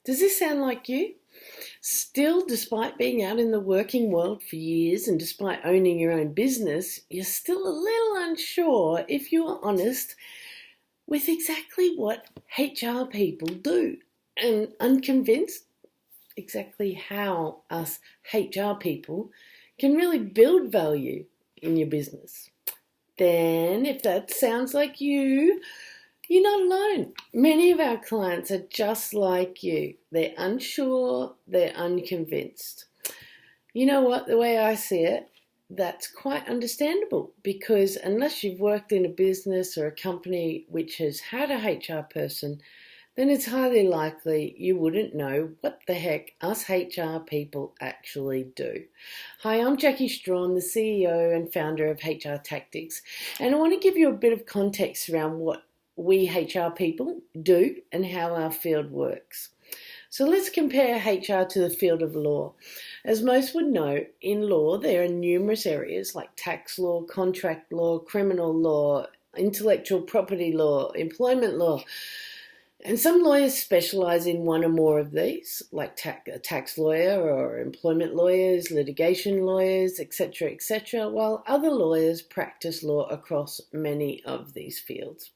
Does this sound like you? Still, despite being out in the working world for years and despite owning your own business, you're still a little unsure, if you are honest, with exactly what HR people do and unconvinced exactly how us HR people can really build value in your business. Then, if that sounds like you, you're not alone. Many of our clients are just like you. They're unsure, they're unconvinced. You know what? The way I see it, that's quite understandable because unless you've worked in a business or a company which has had a HR person, then it's highly likely you wouldn't know what the heck us HR people actually do. Hi, I'm Jackie Strawn, the CEO and founder of HR Tactics, and I want to give you a bit of context around what we HR people do and how our field works. So let's compare HR to the field of law. As most would know, in law there are numerous areas like tax law, contract law, criminal law, intellectual property law, employment law. And some lawyers specialise in one or more of these, like a tax lawyer or employment lawyers, litigation lawyers, etc., while other lawyers practice law across many of these fields.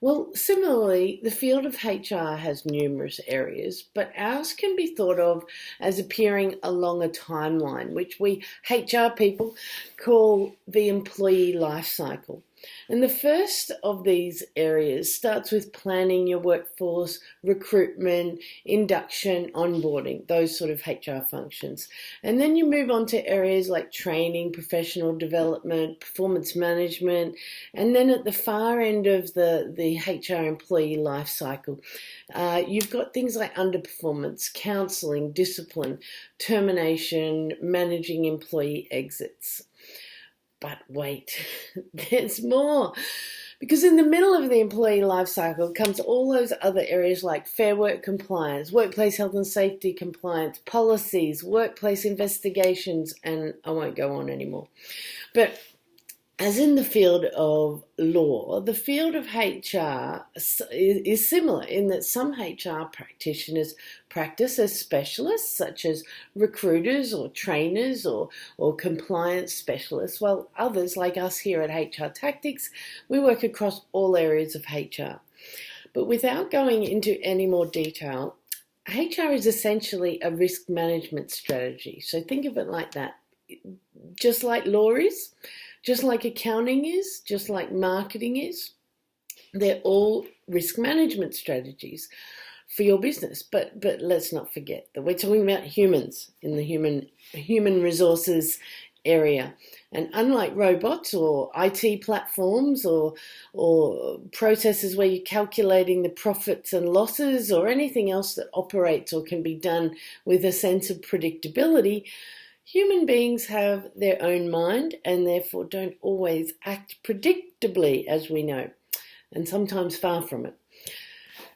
Well, similarly, the field of HR has numerous areas, but ours can be thought of as appearing along a timeline, which we HR people call the employee life cycle. And the first of these areas starts with planning your workforce, recruitment, induction, onboarding, those sort of HR functions. And then you move on to areas like training, professional development, performance management, and then at the far end of the HR employee life cycle, you've got things like underperformance, counselling, discipline, termination, managing employee exits. But wait, there's more. Because in the middle of the employee life cycle comes all those other areas like fair work compliance, workplace health and safety compliance, policies, workplace investigations, and I won't go on anymore. But as in the field of law, the field of HR is similar in that some HR practitioners practice as specialists, such as recruiters or trainers or compliance specialists, while others, like us here at HR Tactics, we work across all areas of HR. But without going into any more detail, HR is essentially a risk management strategy. So think of it like that. Just like law is, just like accounting is, just like marketing is, they're all risk management strategies for your business. But let's not forget that we're talking about humans in the human resources area. And unlike robots or IT platforms or processes where you're calculating the profits and losses or anything else that operates or can be done with a sense of predictability, human beings have their own mind and therefore don't always act predictably, as we know, and sometimes far from it.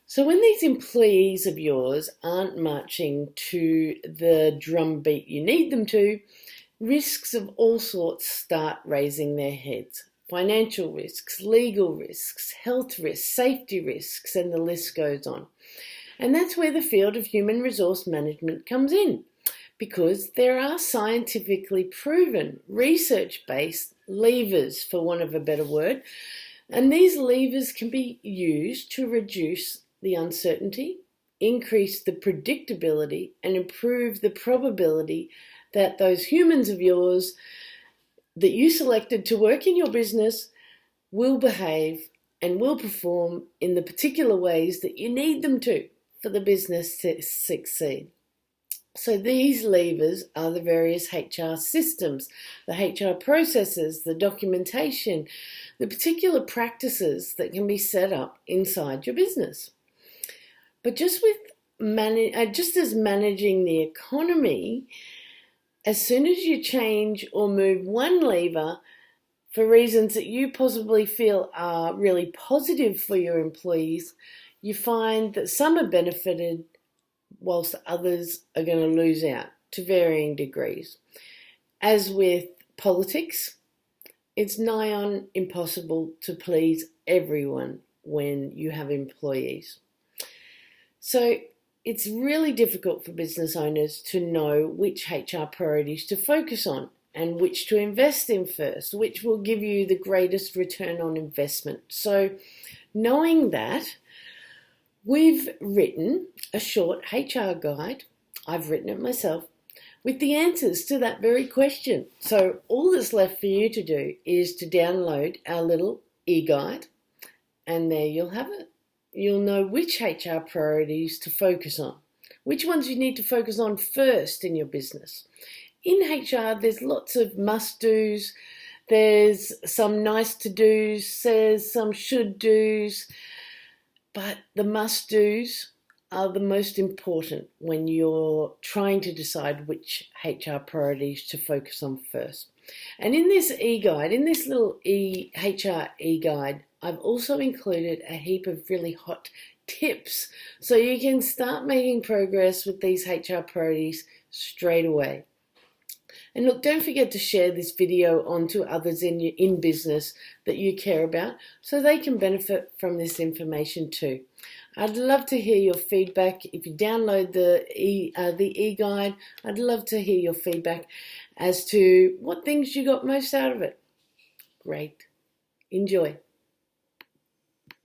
So when these employees of yours aren't marching to the drumbeat you need them to, risks of all sorts start raising their heads. Financial risks, legal risks, health risks, safety risks, and the list goes on. And that's where the field of human resource management comes in, because there are scientifically proven, research-based levers, for want of a better word, and these levers can be used to reduce the uncertainty, increase the predictability, and improve the probability that those humans of yours that you selected to work in your business will behave and will perform in the particular ways that you need them to for the business to succeed. So these levers are the various HR systems, the HR processes, the documentation, the particular practices that can be set up inside your business. But just as managing the economy, as soon as you change or move one lever for reasons that you possibly feel are really positive for your employees, you find that some are benefited whilst others are going to lose out to varying degrees. As with politics, it's nigh on impossible to please everyone when you have employees. So it's really difficult for business owners to know which HR priorities to focus on and which to invest in first, which will give you the greatest return on investment. So knowing that, we've written a short HR guide. I've written it myself with the answers to that very question. So all that's left for you to do is to download our little e-guide, and there you'll have it. You'll know which HR priorities to focus on, which ones you need to focus on first in your business. In HR, there's lots of must-dos, there's some nice-to-dos, there's some should-dos, but the must-dos are the most important when you're trying to decide which HR priorities to focus on first. And in this e-guide, in this little HR e-guide, I've also included a heap of really hot tips so you can start making progress with these HR priorities straight away. And look, don't forget to share this video on to others in business that you care about so they can benefit from this information too. I'd love to hear your feedback. If you download the e-guide, I'd love to hear your feedback as to what things you got most out of it. Great. Enjoy.